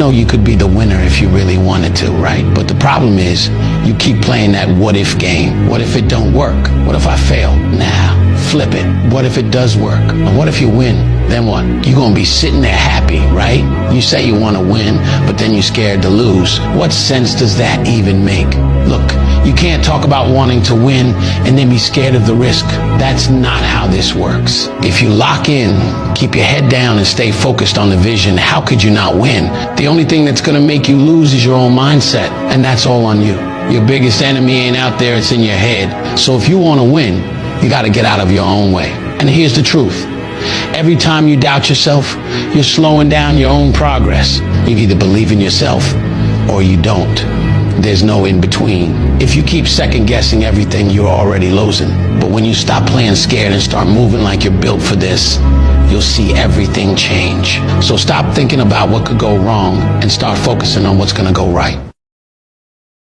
know you could be the winner if you really wanted to, right? But the problem is you keep playing that what if game. What if it don't work? What if I fail? Nah, flip it. What if it does work? And what if you win? Then what? You're gonna be sitting there happy, right? You say you want to win, but then you're scared to lose. What sense does that even make? Look, you can't talk about wanting to win and then be scared of the risk. That's not how this works. If you lock in, keep your head down and stay focused on the vision, how could you not win? The only thing that's gonna make you lose is your own mindset, and that's all on you. Your biggest enemy ain't out there, it's in your head. So if you wanna win, you gotta get out of your own way. And here's the truth. Every time you doubt yourself, you're slowing down your own progress. You either believe in yourself or you don't. There's no in between. If you keep second guessing everything, you're already losing. But when you stop playing scared and start moving like you're built for this, you'll see everything change. So stop thinking about what could go wrong and start focusing on what's gonna go right.